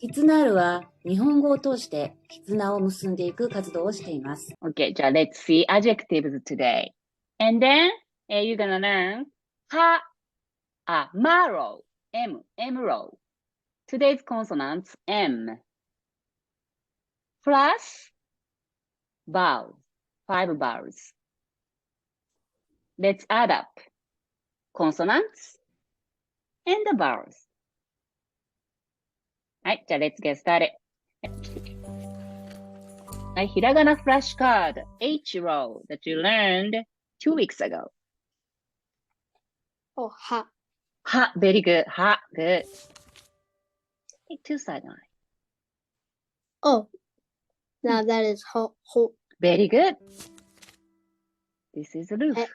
KIZUNAL は日本語を通して絆を結んでいく活動をしています。Okay, じゃあ let's see adjectives today. And then you're gonna learn marrow, emerald. Today's consonants M. Plus vowels, 5 vowels. Let's add up consonants and the vowels. はい、じゃあ let's get started. はい、ひらがなフラッシュカード H row that you learned 2 weeks ago. Oh, ha. Ha, very good. Ha, good. Take 2 sideline. Oh, now that is ho. Very good. This is roof. へ。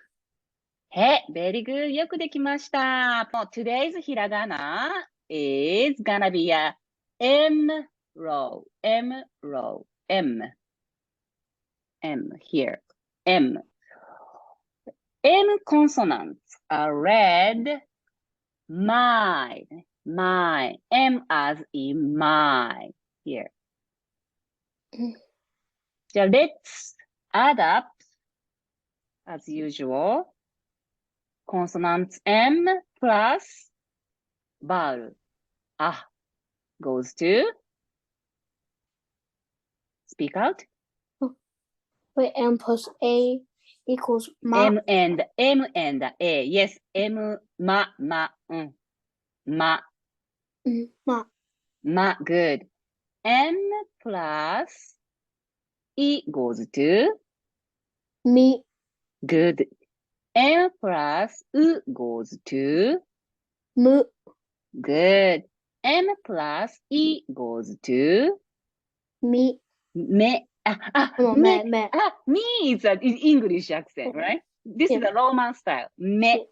へ、very good. よくできました。Today's ひらがな is gonna be a M row. M row. M here. M. M consonants are read my. M as in my. Here. じゃあ、let's add up, as usual, consonants M plus vowel. Goes to, speak out. Wait, M plus A equals ma. M and A. Yes, M, ma. Ma. Good. M plus E goes to Me. good. M plus U goes to Mu. good. M plus E goes to Me. me. Me. Me is an English accent, right? This is a Roman style. Me.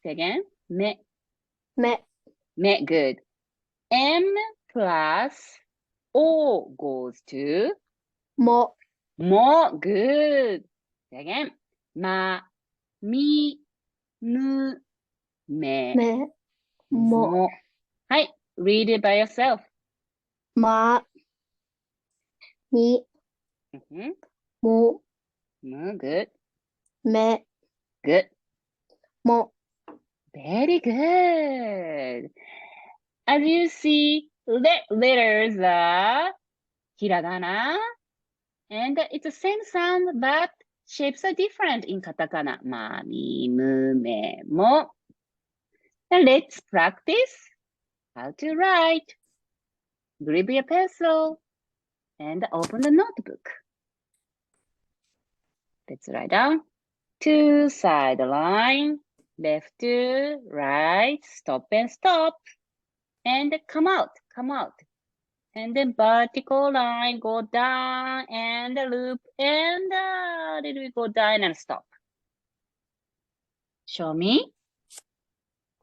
Say again. Me. Good. M plus O goes to Mo. Good. Say again. Ma, mi, mu, me. Mo. Hi, read it by yourself. Ma. Mi. Mu. Good. Me. Good. Mo. Very good. As you see, letters are hiragana, and it's the same sound, but shapes are different in katakana. Mami, mume, mo. Now let's practice how to write. Grab your pencil and open the notebook. Let's write down 2 sideline, left to right, stop and stop, and come out. And then vertical line, go down and loop, and a little bit go down and stop. Show me.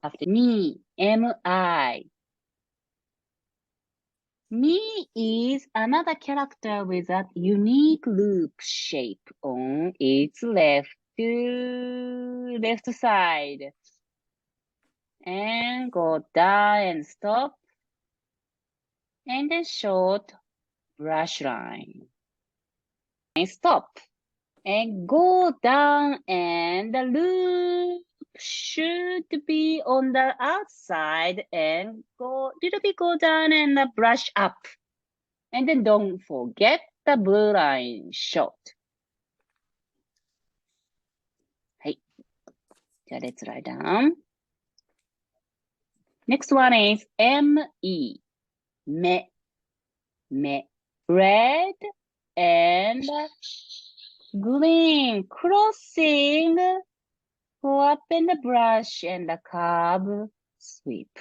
After me, M-I. Me is another character with a unique loop shape on its left side. And go down and stop. And then short brush line. And stop. And go down and the loop should be on the outside and little bit go down and brush up. And then don't forget the blue line short. はい。じゃあ let's write down. Next one is M-E. Me. Red and green. Crossing. Go up in the brush and the curve sweep.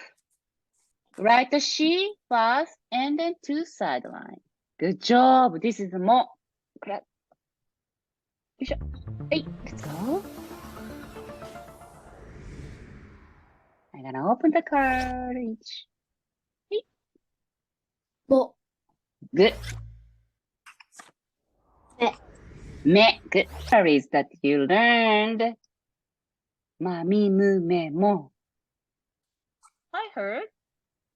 Write the she first and then 2 sideline. Good job. This is more. Clap. Hey, let's go. I'm gonna open the carriage. Hey. Mo. Good. Me. Good. Words that you learned. Mami mume mo. I heard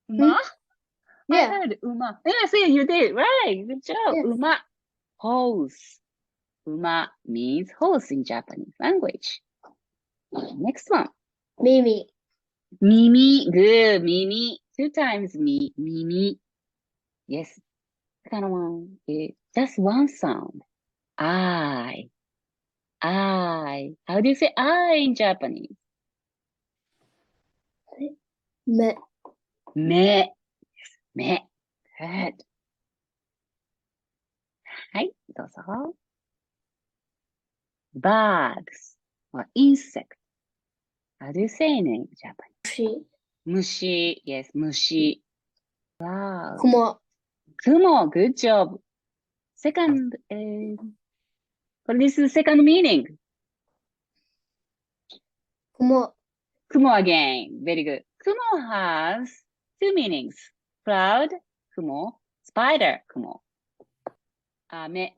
Uma? I Yeah. heard uma. Yes, yeah, you did. Right. Good job. Yeah. Uma. Horse. Uma means horse in Japanese language. Next one. Mimi. Mimi. Good. Mimi. 2 times me. Mimi. Yes. Second one is just one sound. I. I. How do you say I in Japanese? め。め。め。Good. はい、どうぞ。Bugs or insect. How do you say in Japanese? 虫。虫. Yes, 虫. Wow. 雲。雲. Good job. Second, what is the second meaning? 雲。雲 again. Very good. 雲 has 2 meanings. Cloud, 雲. Spider, 雲. 雨.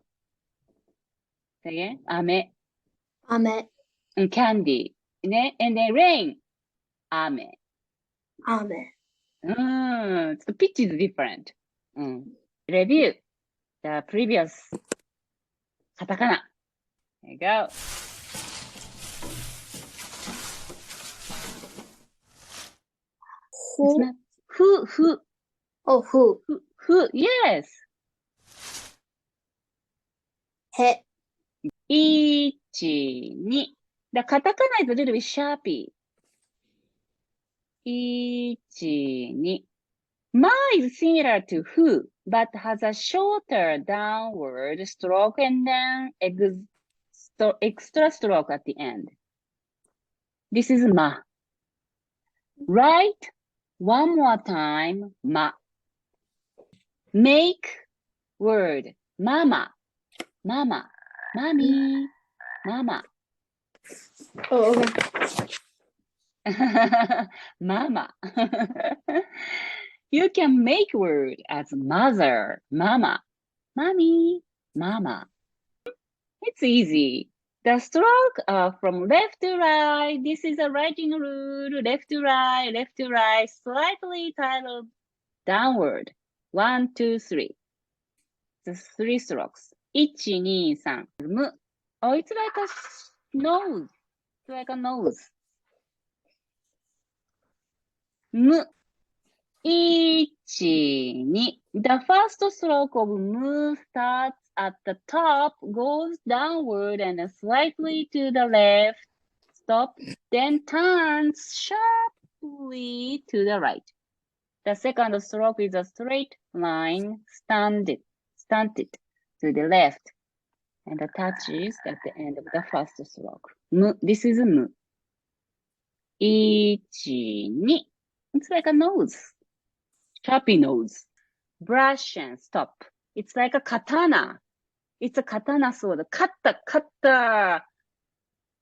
Say again. 雨. 雨。And candy. ね. And then rain. 雨. 雨。The pitch is different. Review the previous カタカナ. There you go. It's not who, Oh, who. yes. へ。 1, 2. The カタカナ is a little bit sharpy. 1, 2. Ma is similar to who, but has a shorter downward stroke and then extra stroke at the end. This is ma. Write one more time, ma. Make word, mama, mama, mommy, mama. Oh, okay. Mama. You can make word as mother, mama, mommy, mama. It's easy. The stroke from left to right. This is a writing rule. Left to right, slightly titled downward. 1, 2, 3. The 3 strokes. 1, 2, 3. Mu. Oh, it's like a nose. It's like a nose. Mu. 1, 2. The first stroke of mu starts at the top, goes downward and slightly to the left, stop, then turns sharply to the right. The second stroke is a straight line, stunted to the left, and touches at the end of the first stroke. Mu. This is mu. 1, 2. It's like a nose. Sharpy nose. Brush and stop. It's like a katana. It's a katana sword. Cut the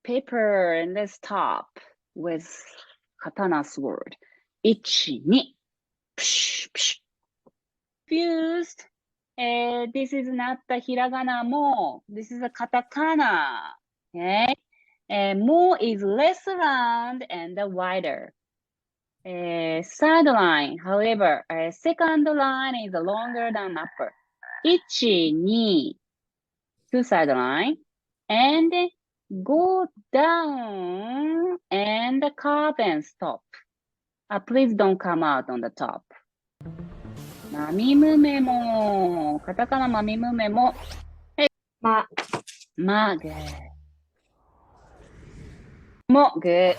paper and then stop with katana sword. 1, 2. Psh, psh. Confused. This is not the hiragana mo. This is a katakana. Okay. Mo is less round and wider. Third line, however, second line is longer than upper. 1, 2, 2 side line, and go down and curve and stop. Please don't come out on the top. マミムメモ。カタカナマミムメモ。ま。ま、good. も、good.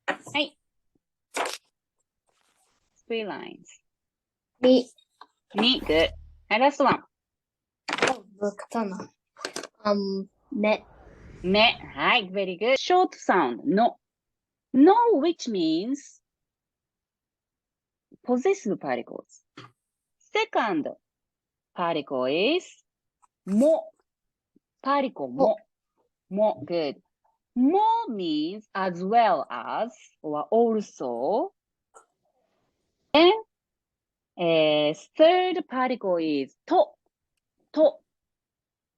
はい。3 lines. み。 good. はい、last one. Oh, 刀。め。め。はい、very good. Short sound. No. No, which means possessive particles. Second particle is も。particle も。も。good. も means as well as or also. And third particle is と。と。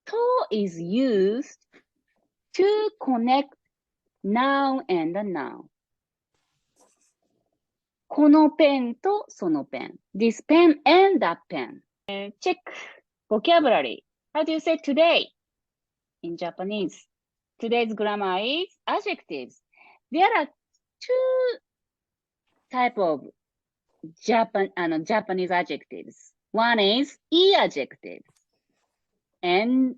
と is used to connect noun and noun. このペンとそのペン。This pen and that pen. Check vocabulary. How do you say today in Japanese? Today's grammar is adjectives. There are two types of Japanese adjectives. One is e-adjectives and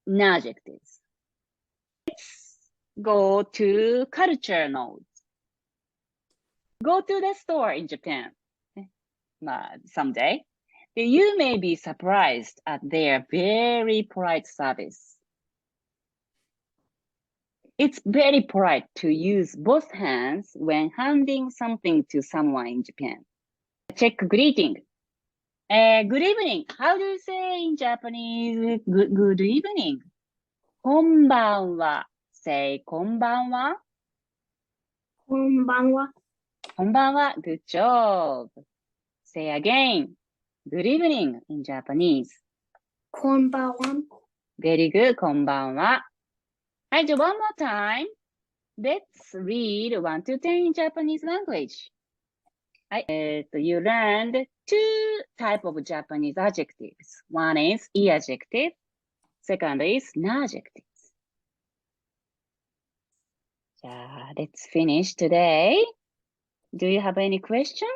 n-adjectives. Let's go to culture notes. Go to the store in Japan someday. You may be surprised at their very polite service. It's very polite to use both hands when handing something to someone in Japan. Check greeting. Good evening. How do you say in Japanese good evening? こんばんは. Say こんばんは. こんばんは。こんばんは. Good job. Say again. Good evening in Japanese. こんばんは。Very good. こんばんは. Right, one more time. Let's read 1 to 10 in Japanese language. You learned two types of Japanese adjectives. One is e-adjective. Second is n-adjectives. Let's finish today. Do you have any question?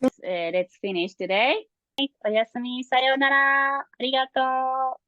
Let's finish today. おやすみ、さようなら。ありがとう。